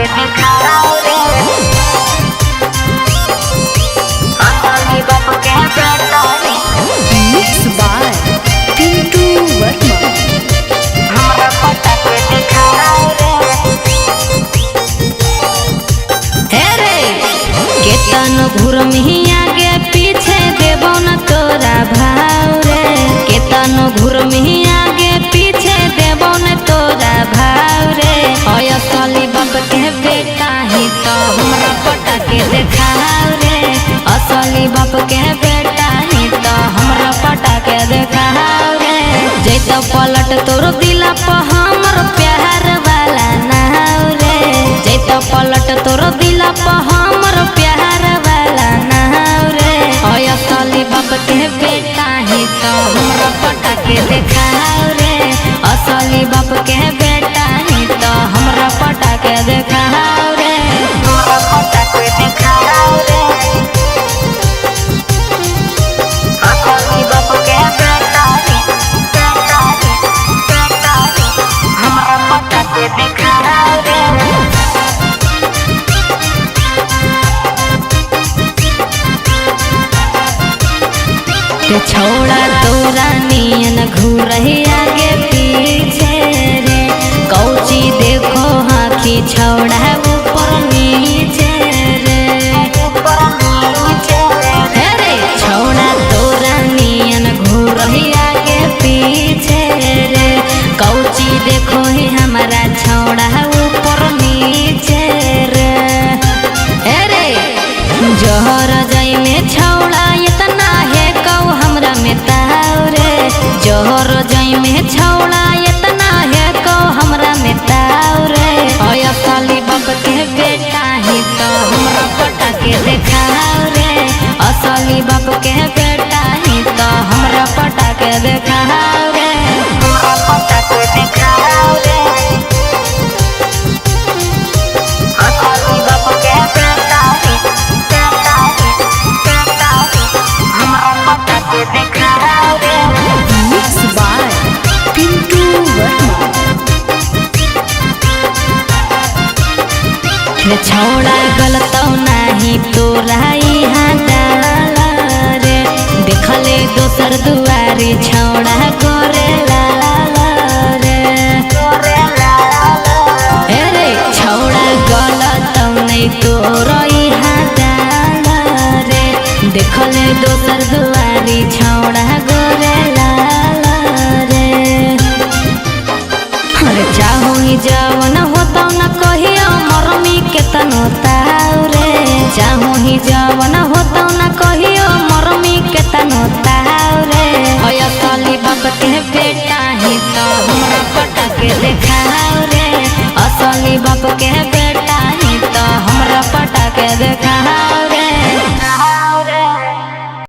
के दिखाओ रे असली बाप के बेटा रे। Mix by Tintu Verma. हमरा पता के दिखाओ रे हे रे केतन घुरमी आगे पीछे देबो न तोरा भाव रे। केतन घुरमी आगे पीछे देबो न तोरा भाव रे। असली बाप के बेटा ही तो हमरा पटा के देखाव रे। असली बाप के बेटा ही तो हमरा पटा के देखाव रे। जैत पलट तोर दिला पर हमर प्यार वाला नाव रे। जैत पलट तोर दिला पर हमर प्यार वाला नाव रे। असली बाप के बेटा ही तो हमरा पटा के देखाव रे। असली बाप के बेटा ही तो हमरा पटा के देखाव रे। हमरा पता के दिखाओ रे असली बाप के बेटा रे बेटा रे बेटा रे। हमरा पता के दिखाओ रे के छोड़ा तोरा नियन घूरही आगे पीछे रे। कौची देखो हाथी छोड़ा ऊपर नीचे रे। हे रे छोड़ा तोरा नियन घूरही आगे पीछे रे। कौची देखो ही हमारा छोड़ा ऊपर नीचे रे। हे रे जोहर जाई में छोड़ा इतना है कौ हमरा में ताव रे। जोहर जाई में छोड़ा इतना है कौ हमरा में ताव रे। असली बाप के बेटा ही तो हमरा पटा के देखाव रे। असली बाप के बेटा ही तो हमरा पटा के देखाव रे। हमरा पता के दिखाओ रे असली बाप के बेटा रे बेटा रे बेटा रे। हमरा पता के दिखाओ रे मिक्स बाय टिंटू वर्मा। छोड़ा गलतौ नाही तोरा यहाँ डाला रे। देखले दोसर दुआरी छोड़ा करे लाला रे। हे रे छोड़ा गलतौ नहीं तोरा यहाँ डाला रे। देखले दोसर दुआरी छोड़ा करे लाला रे। अरे चाहो ही जवन होता न कहियो मरमी केतनो ताव रे। चाहो ही जवन होता न कहियो मरमी केतनो ताव रे। असली बाप के बेटा ही तो हमरा पटा के देखाव रे। असली बाप के बेटा ही तो हमरा पटा के देखा